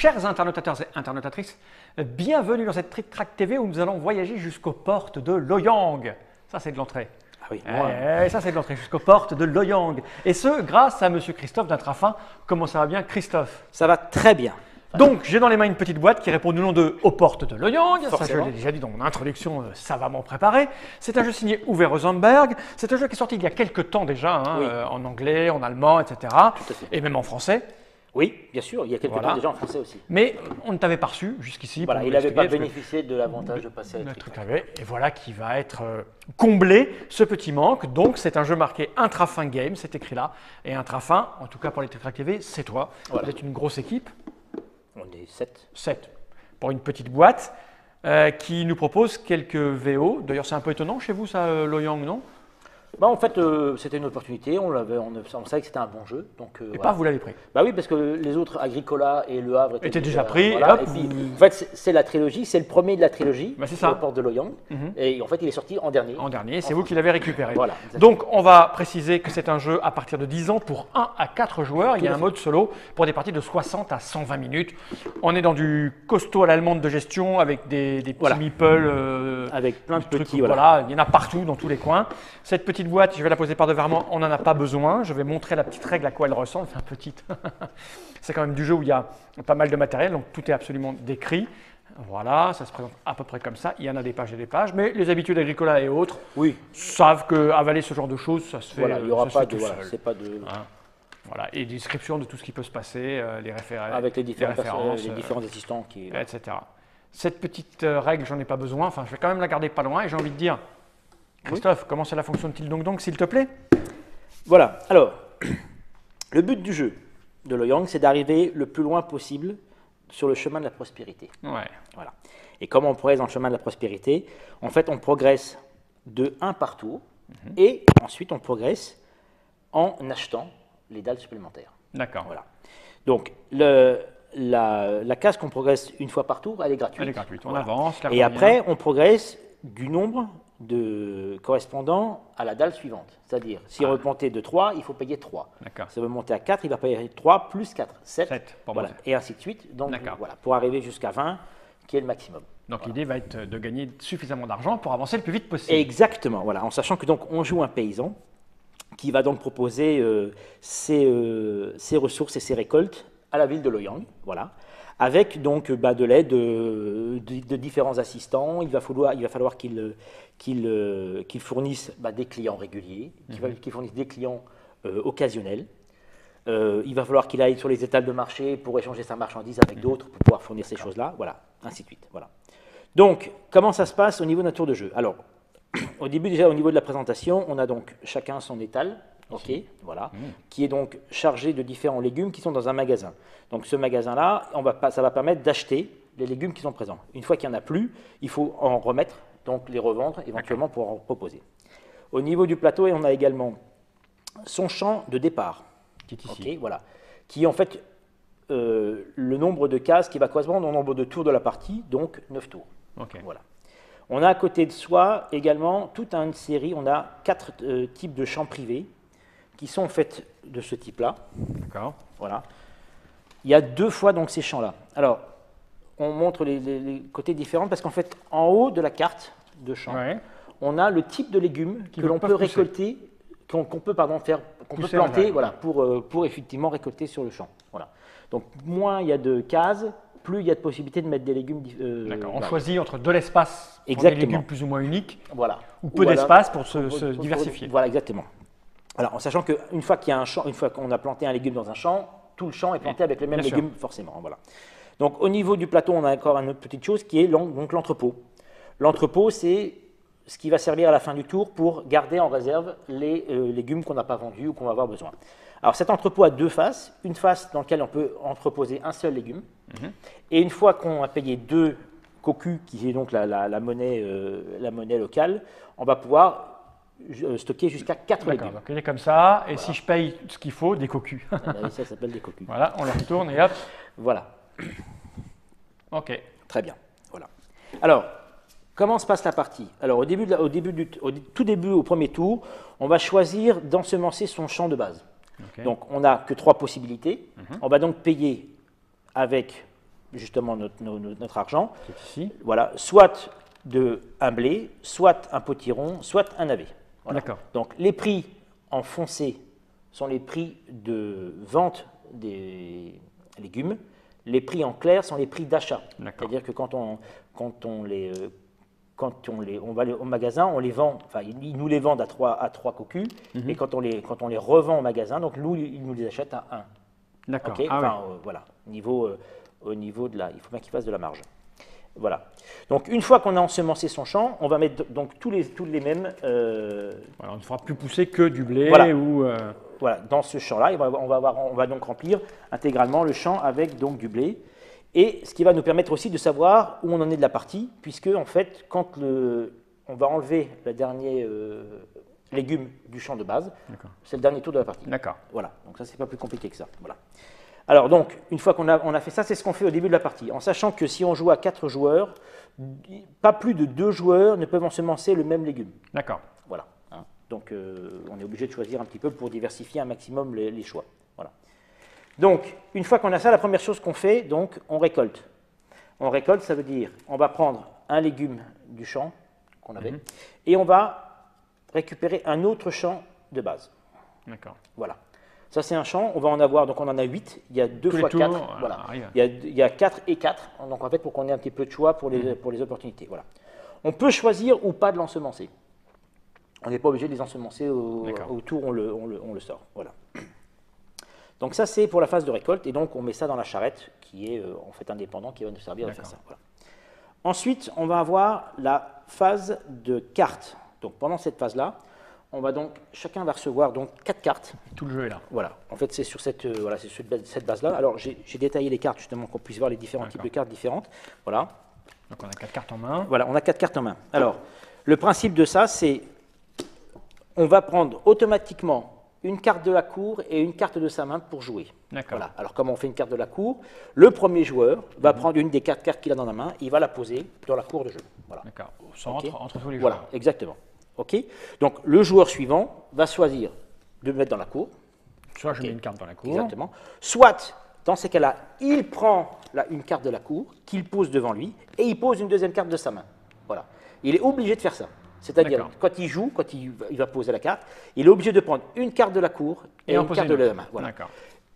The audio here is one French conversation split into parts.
Chers internautateurs et internautatrices, bienvenue dans cette Trick Track TV où nous allons voyager jusqu'aux portes de Loyang. Ça, c'est de l'entrée. Ah oui, Ça, c'est de l'entrée, jusqu'aux portes de Loyang. Et ce, grâce à Monsieur Christophe d'Intrafin. Comment ça va bien, Christophe? ça va très bien. Donc, j'ai dans les mains une petite boîte qui répond du nom de Aux portes de Loyang. Ça, je Forcément. l'ai déjà dit dans mon introduction savamment préparée. C'est un jeu signé Uwe Rosenberg. C'est un jeu qui est sorti il y a quelques temps déjà, hein, Oui. en anglais, en allemand, etc. Tout à fait. Et même en français. Oui, bien sûr, il y a quelques Voilà. temps déjà en français aussi. Mais on ne t'avait pas reçu jusqu'ici. Voilà, pour il nous n'avait pas l'expliquer, parce que bénéficié de l'avantage de passer à la notre Trick truc Track. avait. Et voilà qui va être comblé, ce petit manque. Donc, c'est un jeu marqué Intrafin Game, c'est écrit là. Et Intrafin, en tout cas pour les Trick Track TV, c'est toi. Voilà. Vous êtes une grosse équipe, On est 7. 7, pour une petite boîte qui nous propose quelques VO. D'ailleurs, c'est un peu étonnant chez vous, ça, Loyang, non? Bah, en fait, c'était une opportunité, on savait que c'était un bon jeu. Donc, Et voilà. pas, vous l'avez pris. Bah oui, parce que les autres, Agricola et Le Havre, Étaient déjà pris, voilà. hop, Et puis, vous- en fait, c'est la trilogie, c'est le premier de la trilogie, Bah, c'est ça. aux portes de Loyang. Et en fait, il est sorti en dernier. En dernier, c'est vous qui l'avez récupéré. Voilà, exactement. Donc, on va préciser que c'est un jeu à partir de 10 ans pour 1 à 4 joueurs. Il y a à un fait. mode solo pour des parties de 60 à 120 minutes. On est dans du costaud à l'allemande de gestion avec des petits Voilà. meeples. Avec plein de des trucs, petits, voilà. il y en a partout dans tous les coins. Cette petite boîte, je vais la poser par devers moi, on n'en a pas besoin. Je vais montrer la petite règle à quoi elle ressemble. Enfin, petite. C'est quand même du jeu où il y a pas mal de matériel, donc tout est absolument décrit. Voilà, ça se présente à peu près comme ça. Il y en a des pages et des pages, mais les habitudes Agricola et autres Oui, savent qu'avaler ce genre de choses, ça se fait, voilà, il n'y aura ça se pas fait de. tout Voilà, seul. c'est pas de. Hein. Voilà, et des descriptions de tout ce qui peut se passer, les références, Avec les différents, références, les différents assistants qui. etc. Cette petite règle, j'en ai pas besoin. Enfin, je vais quand même la garder pas loin et j'ai envie de dire, Christophe, comment cela fonctionne-t-il donc, s'il te plaît? Voilà, alors, le but du jeu de Loyang, c'est d'arriver le plus loin possible sur le chemin de la prospérité. Ouais. Voilà. Et comment on progresse dans le chemin de la prospérité? En fait, on progresse de 1 par tour, et ensuite on progresse en achetant les dalles supplémentaires. D'accord. Voilà. Donc, la case qu'on progresse une fois par tour, elle est gratuite. Elle est gratuite. On Voilà. avance. l'air Et de rien. après, on progresse du nombre de correspondant à la dalle suivante. C'est-à-dire, si on veut monter de 3, il faut payer 3. D'accord. Si on veut monter à 4, il va payer 3 plus 4, 7. 7 pour Voilà. monter. Et ainsi de suite. Donc, D'accord. voilà, pour arriver jusqu'à 20, qui est le maximum. Donc l'idée va être de gagner suffisamment d'argent pour avancer le plus vite possible. Exactement, voilà, en sachant que donc on joue un paysan qui va donc proposer ses ressources et ses récoltes à la ville de Loyang, voilà, avec donc de l'aide de différents assistants. Il va falloir qu'il fournisse des clients réguliers, qu'il fournisse des clients occasionnels. Il va falloir qu'il aille sur les étals de marché pour échanger sa marchandise avec d'autres pour pouvoir fournir ces choses-là, voilà, ainsi de suite, voilà. Donc, comment ça se passe au niveau d'un tour de jeu? Alors, au début, déjà, au niveau de la présentation, on a donc chacun son étal, ok, voilà, qui est donc chargé de différents légumes qui sont dans un magasin. Donc, ce magasin-là, ça va permettre d'acheter les légumes qui sont présents. Une fois qu'il n'y en a plus, il faut en remettre, donc les revendre éventuellement pour en proposer. Au niveau du plateau, on a également son champ de départ, Qui est ici. ok, voilà, qui est en fait le nombre de cases qui va correspondre au nombre de tours de la partie, donc 9 tours. Ok. Voilà. On a à côté de soi également toute une série, on a 4 types de champs privés qui sont faits de ce type-là. D'accord. Voilà. Il y a 2 fois donc ces champs-là. Alors, on montre les côtés différents parce qu'en fait, en haut de la carte de champ, Ouais. on a le type de légumes que l'on peuvent peut pousser. récolter, qu'on peut Pousser en planter, germe. voilà, pour effectivement récolter sur le champ. Voilà. Donc, moins il y a de cases, plus il y a de possibilités de mettre des légumes. D'accord. On voilà. choisit entre de l'espace pour des Exactement. légumes plus ou moins uniques Voilà. ou peu alors, d'espace pour se diversifier. Voilà, exactement. Alors, en sachant qu'une fois qu'il y a un champ, une fois qu'on a planté un légume dans un champ, tout le champ est planté avec les mêmes Bien sûr. légumes, forcément. Voilà. Donc, au niveau du plateau, on a encore une autre petite chose qui est donc l'entrepôt. L'entrepôt, c'est ce qui va servir à la fin du tour pour garder en réserve les légumes qu'on n'a pas vendus ou qu'on va avoir besoin. Alors, cet entrepôt a 2 faces. Une face dans laquelle on peut entreposer un seul légume. Et une fois qu'on a payé 2 cocus, qui est donc la monnaie locale, on va pouvoir stocker jusqu'à 4 D'accord. légumes. Donc il est comme ça. Et si je paye ce qu'il faut, des cocus. Ah bah oui, ça s'appelle des cocus. Voilà, on le retourne et hop. Voilà, Ok. très bien. Voilà. Alors, comment se passe la partie? Alors, au tout début, au premier tour, on va choisir d'ensemencer son champ de base. Ok. Donc, on n'a que 3 possibilités. On va donc payer avec justement notre argent. C'est ici. Voilà, soit un blé, soit un potiron, soit un navet. Voilà. D'accord. Donc les prix en foncé sont les prix de vente des légumes. Les prix en clair sont les prix d'achat. C'est-à-dire que quand on va au magasin, on les vend, enfin ils nous les vendent à 3 cocus, et quand on les revend au magasin, donc ils nous les achètent à 1. D'accord. Okay, ah, enfin, ouais. voilà, au niveau de il faut bien qu'il fasse de la marge. Voilà. Donc une fois qu'on a ensemencé son champ, on va mettre donc tous les mêmes. Voilà, on ne fera plus pousser que du blé voilà. ou. Voilà, dans ce champ-là, on va donc remplir intégralement le champ avec donc du blé. Et ce qui va nous permettre aussi de savoir où on en est de la partie, puisque en fait, quand on va enlever le dernier légume du champ de base, c'est le dernier tour de la partie. D'accord. Voilà, donc ça, c'est pas plus compliqué que ça. Voilà. Alors donc, une fois qu'on a fait ça, c'est ce qu'on fait au début de la partie, en sachant que si on joue à 4 joueurs, pas plus de 2 joueurs ne peuvent ensemencer le même légume. D'accord. Voilà. Hein. Donc, on est obligé de choisir un petit peu pour diversifier un maximum les choix. Voilà. Donc, une fois qu'on a ça, la première chose qu'on fait, donc, on récolte. On récolte, ça veut dire, on va prendre un légume du champ qu'on avait, et on va récupérer un autre champ de base. D'accord. Voilà. Ça, c'est un champ, on va en avoir, donc on en a 8, il y a 2 fois 4, voilà. Il y a 4 et 4, donc en fait, pour qu'on ait un petit peu de choix pour les opportunités. Voilà. On peut choisir ou pas de l'ensemencer. On n'est pas obligé de les ensemencer au tour, on le sort. Voilà. Donc ça, c'est pour la phase de récolte, et donc on met ça dans la charrette, qui est en fait indépendant, qui va nous servir de faire ça. Voilà. Ensuite, on va avoir la phase de carte. Donc pendant cette phase-là, chacun va recevoir donc 4 cartes. Tout le jeu est là. Voilà. En fait, c'est sur cette base-là. Alors, j'ai détaillé les cartes justement qu'on puisse voir les différents types de cartes différentes. Voilà. Donc on a 4 cartes en main. Voilà, on a 4 cartes en main. Alors, le principe de ça, c'est on va prendre automatiquement une carte de la cour et une carte de sa main pour jouer. D'accord. Voilà. Alors, comment on fait une carte de la cour? Le premier joueur va prendre une des 4 cartes qu'il a dans la main, il va la poser dans la cour de jeu. Voilà. D'accord. Au centre, entre tous les joueurs. Voilà, exactement. OK. Donc, le joueur suivant va choisir de le mettre dans la cour. Soit je mets une carte dans la cour. Exactement. Soit, dans ces cas-là, il prend une carte de la cour qu'il pose devant lui et il pose une deuxième carte de sa main. Voilà. Il est obligé de faire ça. C'est-à-dire, quand il joue, quand il va poser la carte, il est obligé de prendre une carte de la cour et une carte de la main. Voilà.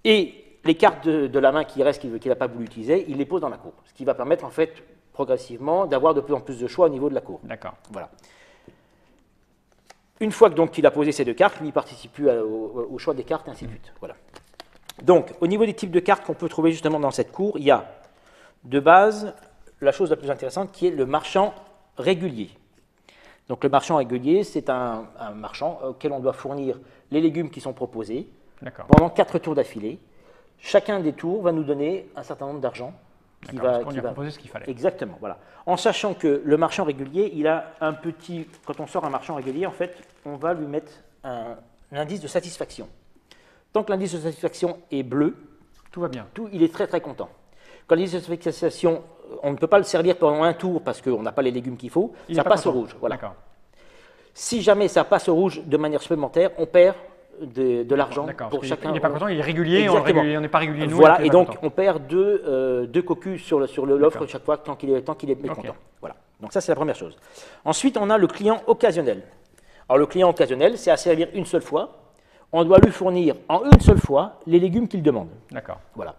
Et les cartes de la main qui restent, qu'il n'a pas voulu utiliser, il les pose dans la cour. Ce qui va permettre, en fait, progressivement, d'avoir de plus en plus de choix au niveau de la cour. D'accord. Voilà. Une fois qu'il a posé ces 2 cartes, lui, il ne participe plus au choix des cartes, et ainsi de suite. Voilà. Donc, au niveau des types de cartes qu'on peut trouver justement dans cette cour, il y a de base la chose la plus intéressante qui est le marchand régulier. Donc, le marchand régulier, c'est un marchand auquel on doit fournir les légumes qui sont proposés pendant 4 tours d'affilée. Chacun des tours va nous donner un certain nombre d'argent. Qui va proposer ce qu'il fallait. Exactement, voilà. En sachant que le marchand régulier, il a un petit... Quand on sort un marchand régulier, en fait, on va lui mettre un indice de satisfaction. Tant que l'indice de satisfaction est bleu, tout va bien. Il est très très content. Quand l'indice de satisfaction, on ne peut pas le servir pendant un tour parce qu'on n'a pas les légumes qu'il faut, ça passe au rouge. Voilà. Si jamais ça passe au rouge de manière supplémentaire, on perd de l'argent pour chacun. Il n'est pas content, il est régulier, on n'est pas régulier nous. Voilà, et donc on perd 2 cocus sur l'offre chaque fois tant qu'il est mécontent. Voilà. Donc ça, c'est la première chose. Ensuite, on a le client occasionnel. Alors le client occasionnel, c'est à servir une seule fois. On doit lui fournir en une seule fois les légumes qu'il demande. D'accord. Voilà.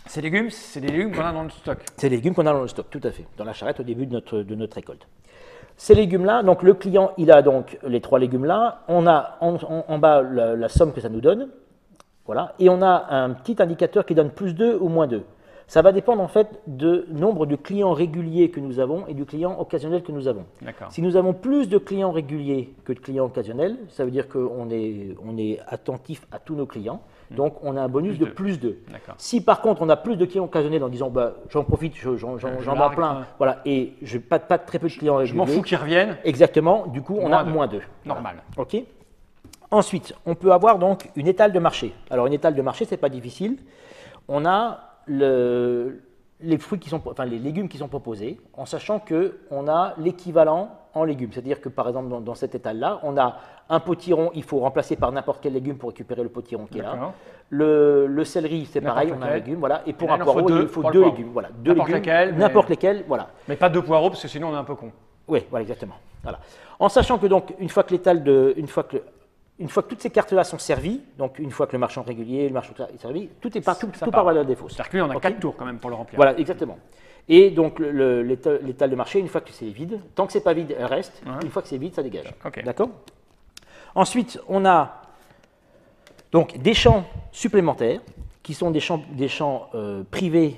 Ces légumes, c'est des légumes qu'on a dans le stock. C'est des légumes qu'on a dans le stock, tout à fait, dans la charrette au début de notre récolte. Ces légumes-là, donc le client, il a donc les 3 légumes-là. On a en bas la somme que ça nous donne. Voilà. Et on a un petit indicateur qui donne plus 2 ou moins 2. Ça va dépendre en fait du nombre de clients réguliers que nous avons et du client occasionnel que nous avons. Si nous avons plus de clients réguliers que de clients occasionnels, ça veut dire qu'on est attentif à tous nos clients. Donc, on a un bonus de plus 2. Si par contre, on a plus de clients occasionnels en disant j'en profite, j'en vends plein, voilà, et je n'ai pas très peu de clients réguliers. Je m'en fous qu'ils reviennent. Exactement, du coup, on a moins 2. Normal. OK. Ensuite, on peut avoir donc une étale de marché. Alors, une étale de marché, ce n'est pas difficile. On a les fruits qui sont, enfin les légumes qui sont proposés, en sachant qu'on a l'équivalent en légumes. C'est-à-dire que par exemple dans cet étal-là, on a un potiron, il faut remplacer par n'importe quel légume pour récupérer le potiron qui est là. Le céleri, c'est pareil, on a un légume, voilà. Et pour un poireau, il faut deux légumes, voilà. N'importe lesquels, voilà. Mais pas deux poireaux parce que sinon on est un peu con. Oui, voilà, exactement. Voilà. En sachant que donc une fois que toutes ces cartes-là sont servies, donc une fois que le marchand régulier, le marchand est servi, tout part vers la défausse. C'est-à-dire que lui, on a 4 tours quand même pour le remplir. Voilà, exactement. Et donc l'étal de marché, une fois que c'est vide, tant que c'est pas vide, elle reste. Une fois que c'est vide, ça dégage. Okay. D'accord. Ensuite, on a donc des champs supplémentaires qui sont des champs privés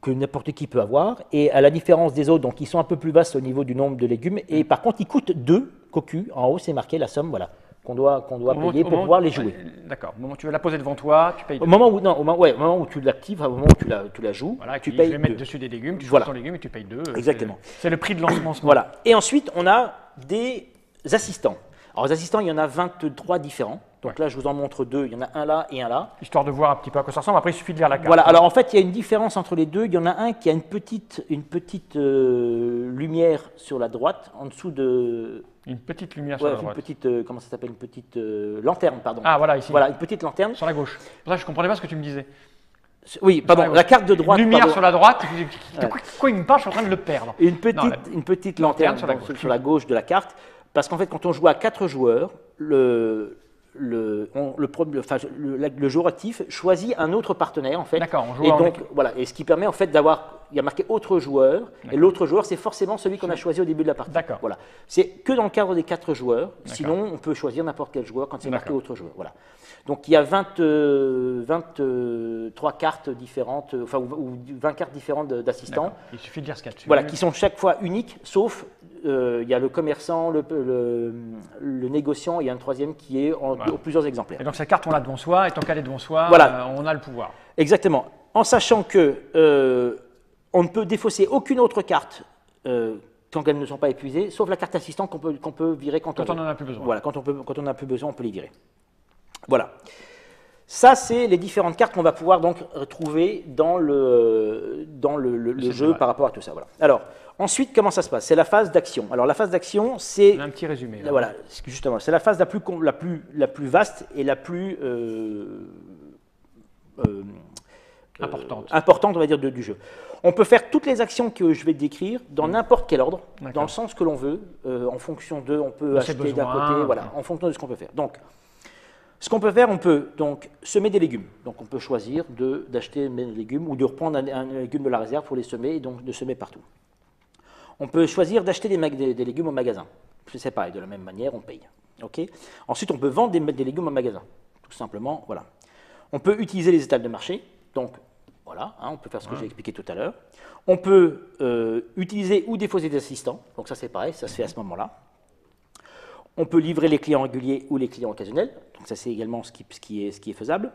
que n'importe qui peut avoir, et à la différence des autres, donc ils sont un peu plus vastes au niveau du nombre de légumes, et par contre ils coûtent 2 cocus. En haut, c'est marqué la somme, voilà, qu'on doit payer pour pouvoir les jouer. D'accord. Au moment où tu vas la poser devant toi, tu payes 2. Au moment où tu l'actives, au moment où tu la joues, voilà, tu payes 2. Je vais mettre dessus des légumes, tu choisis ton légume et tu payes 2. Exactement. C'est le prix de lancement. Voilà. Et ensuite, on a des assistants. Alors, les assistants, il y en a 23 différents. Donc là, je vous en montre 2. Il y en a un là et un là. Histoire de voir un petit peu à quoi ça ressemble. Après, il suffit de lire la carte. Voilà. Alors, en fait, il y a une différence entre les deux. Il y en a un qui a une petite lumière sur la droite, en dessous de... Une petite lumière sur la droite. Une petite, comment ça s'appelle? Une petite lanterne, pardon. Ah, voilà, ici. Voilà, une petite lanterne. Sur la gauche. C'est pour ça que je ne comprenais pas ce que tu me disais. Oui, pardon, la carte de droite. Une lumière sur la droite. De quoi il me parle? Je suis en train de le perdre. Une petite lanterne sur la gauche de la carte. Parce qu'en fait, quand on joue à 4 joueurs, le joueur actif choisit un autre partenaire en fait. D'accord, on joue et donc voilà, et ce qui permet en fait d'avoir, il y a marqué autre joueur, et l'autre joueur c'est forcément celui qu'on a choisi au début de la partie. D'accord. Voilà, c'est que dans le cadre des 4 joueurs. Sinon on peut choisir n'importe quel joueur quand c'est marqué autre joueur. Voilà. Donc il y a 23 cartes différentes, enfin ou 20 cartes différentes d'assistants. Il suffit de dire ce qu'il y a dessus. Voilà, qui sont chaque fois uniques, sauf il y a le commerçant, le négociant, et il y a un troisième qui est en plusieurs exemplaires. Et donc cette carte, on l'a devant soi, et tant qu'elle est devant soi, on a le pouvoir. Exactement. En sachant que on ne peut défausser aucune autre carte tant qu'elles ne sont pas épuisées, sauf la carte assistant qu'on peut virer quand on en a plus besoin. Voilà, quand on n'a plus besoin, on peut les virer. Voilà. Ça, c'est les différentes cartes qu'on va pouvoir donc retrouver dans le jeu par rapport à tout ça. Voilà. Alors, ensuite, comment ça se passe? C'est la phase d'action. Alors, la phase d'action, c'est... Un petit résumé. Là. Voilà, justement, c'est la phase la plus vaste et la plus importante, on va dire, du jeu. On peut faire toutes les actions que je vais décrire dans n'importe quel ordre, dans le sens que l'on veut, en fonction de... On peut acheter d'un côté, voilà, en fonction de ce qu'on peut faire. Donc, ce qu'on peut faire, on peut donc semer des légumes. Donc on peut choisir d'acheter des légumes ou de reprendre un légume de la réserve pour les semer et donc de semer partout. On peut choisir d'acheter des légumes au magasin. C'est pareil, de la même manière, on paye. Okay. Ensuite, on peut vendre des légumes au magasin. Tout simplement, voilà. On peut utiliser les étals de marché. Donc voilà, on peut faire ce que j'ai expliqué tout à l'heure. On peut utiliser ou défausser des assistants. Donc ça c'est pareil, ça se fait à ce moment-là. On peut livrer les clients réguliers ou les clients occasionnels, donc ça c'est également ce qui est faisable.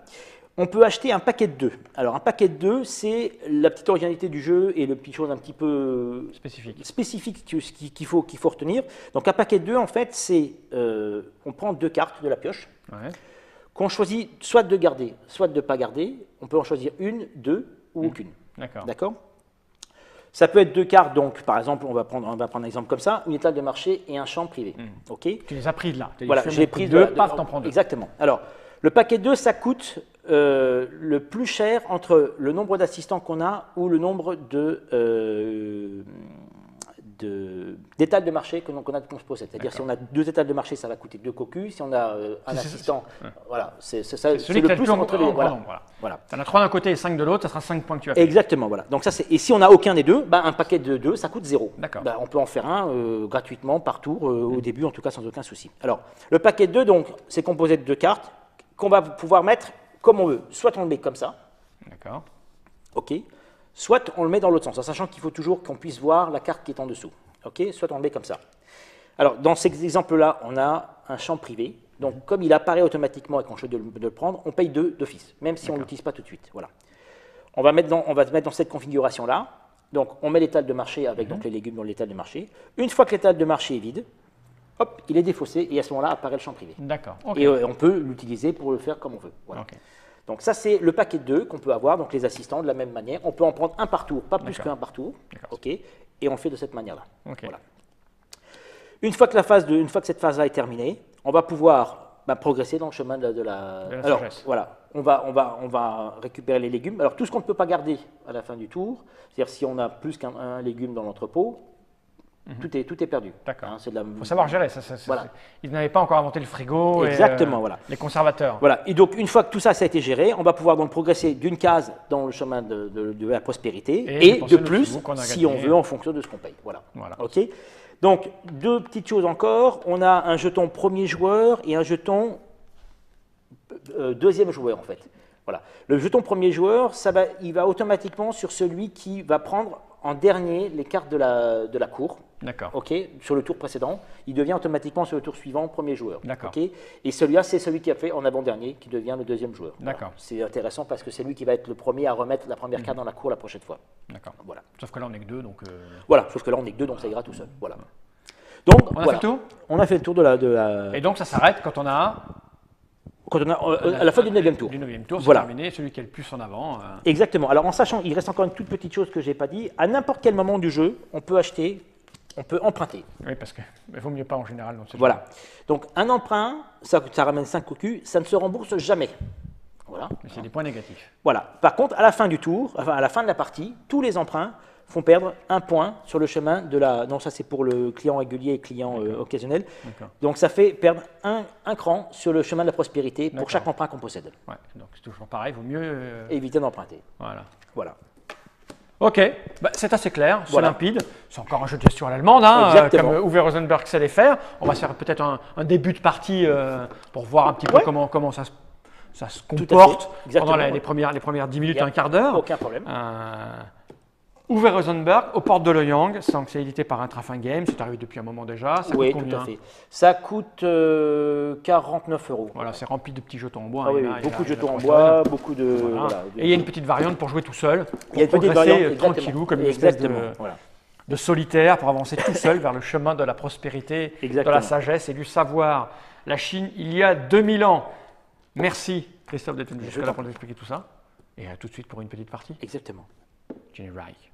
On peut acheter un paquet de 2. Alors un paquet de 2, c'est la petite originalité du jeu et le petit chose un petit peu spécifique qu'il faut retenir. Donc un paquet de 2, en fait, c'est on prend 2 cartes de la pioche, qu'on choisit soit de garder, soit de ne pas garder. On peut en choisir une, 2 ou aucune. D'accord. Ça peut être 2 cartes, donc par exemple, on va prendre un exemple comme ça, une étale de marché et un champ privé. Ok. Tu les as pris de là. Voilà, j'ai pris 2, paf, t'en prends 2. Exactement. Alors, le paquet 2, ça coûte le plus cher entre le nombre d'assistants qu'on a ou le nombre d'étals de marché qu'on se possède. C'est-à-dire si on a 2 étals de marché, ça va coûter 2 cocus. Si on a un assistant, voilà, c'est le plus entre les deux. Voilà. Tu en as 3 d'un côté et 5 de l'autre, ça sera 5 points que tu as fait. Exactement, voilà. Donc ça, et si on n'a aucun des deux, un paquet de 2, ça coûte 0. On peut en faire un gratuitement par tour, au début en tout cas sans aucun souci. Alors, le paquet de 2, donc, c'est composé de 2 cartes qu'on va pouvoir mettre comme on veut. Soit on le met comme ça. D'accord. OK. Soit on le met dans l'autre sens, en sachant qu'il faut toujours qu'on puisse voir la carte qui est en dessous. Okay, soit on le met comme ça. Alors, dans ces exemples-là, on a un champ privé. Donc, comme il apparaît automatiquement et qu'on choisit de le prendre, on paye 2 d'office, même si on ne l'utilise pas tout de suite. Voilà. On va se mettre dans cette configuration-là. Donc, on met l'étal de marché avec donc, les légumes dans l'étal de marché. Une fois que l'étal de marché est vide, hop, il est défaussé et à ce moment-là apparaît le champ privé. D'accord. Et on peut l'utiliser pour le faire comme on veut. Voilà. Donc ça, c'est le paquet 2 qu'on peut avoir, donc les assistants, de la même manière. On peut en prendre un par tour, pas plus D'accord. qu'un par tour. D'accord. Ok. Et on le fait de cette manière-là. Ok. Voilà. Une fois que cette phase-là est terminée, on va pouvoir progresser dans le chemin de la alors, sagesse. voilà, on va récupérer les légumes. Alors, tout ce qu'on ne peut pas garder à la fin du tour, c'est-à-dire si on a plus qu'un légume dans l'entrepôt, tout est perdu. D'accord. Hein, c'est de la... Il faut savoir gérer. Voilà. Ils n'avaient pas encore inventé le frigo Exactement, et voilà. les conservateurs. Voilà. Et donc, une fois que tout ça, ça a été géré, on va pouvoir donc progresser d'une case dans le chemin de la prospérité Et et dépenser de le plus, sous qu'on a si gagné. on veut, en fonction de ce qu'on paye. Voilà. Voilà. OK. Donc, deux petites choses encore. On a un jeton premier joueur et un jeton deuxième joueur, en fait. Voilà. Le jeton premier joueur, il va automatiquement sur celui qui va prendre en dernier les cartes de la cour. D'accord. Ok, sur le tour précédent, il devient automatiquement sur le tour suivant premier joueur. D'accord. Ok, et celui-là, c'est celui qui a fait en avant-dernier qui devient le deuxième joueur. D'accord. Voilà. C'est intéressant parce que c'est lui qui va être le premier à remettre la première carte dans la cour la prochaine fois. D'accord. Voilà. Sauf que là, on n'est que deux, donc. Voilà, sauf que là, on n'est que deux, donc ça ira tout seul. Voilà. Donc, On a voilà. fait le tour. On a fait le tour de la... Et donc, ça s'arrête quand on a. Quand on a à la fin du 9e tour. Du 9e tour, c'est Voilà. terminé. Celui qui est le plus en avant. Exactement. Alors, en sachant, il reste encore une toute petite chose que je n'ai pas dit. À n'importe quel moment du jeu, on peut acheter, on peut emprunter. Oui, parce qu'il ne vaut mieux pas en général. Dans ce Voilà. Donc, un emprunt, ça ramène 5 cocus, ça ne se rembourse jamais. Voilà. Mais c'est des points négatifs. Voilà. Par contre, à la fin du tour, enfin à la fin de la partie, tous les emprunts font perdre un point sur le chemin de la... Non, ça c'est pour le client régulier et client occasionnel. D'accord. Donc ça fait perdre un cran sur le chemin de la prospérité pour D'accord. chaque emprunt qu'on possède. Ouais, donc c'est toujours pareil, il vaut mieux. Éviter d'emprunter. Voilà. Voilà. Ok, bah, c'est assez clair, c'est Voilà. limpide. C'est encore un jeu de gestion à l'allemande, hein, Exactement. comme Uwe Rosenberg sait les faire. On va faire peut-être un début de partie pour voir un petit peu Ouais. comment ça se Tout à fait. comporte pendant Exactement. les premières 10 minutes, Il y a un quart d'heure. Aucun problème. Uwe Rosenberg, aux portes de Loyang, c'est édité par Intrafin Games, c'est arrivé depuis un moment déjà. Ça Oui, coûte tout combien? à fait. Ça coûte 49 €. Voilà, c'est rempli de petits jetons en bois. Ah hein, oui, il y oui, a- beaucoup il de y a jetons en 3 bois, tonnes. beaucoup de... Voilà. voilà, Et il y a une petite variante pour jouer tout seul. Il y a une petite progresser, variante, exactement. tranquillou, comme une espèce Exactement, voilà. de solitaire pour avancer tout seul vers le chemin de la prospérité, de Exactement. la sagesse et du savoir. La Chine, il y a 2000 ans. Merci Christophe d'être venu jusqu'à là pour nous expliquer tout ça. Et à tout de suite pour une petite partie. Exactement. Jenny Reich.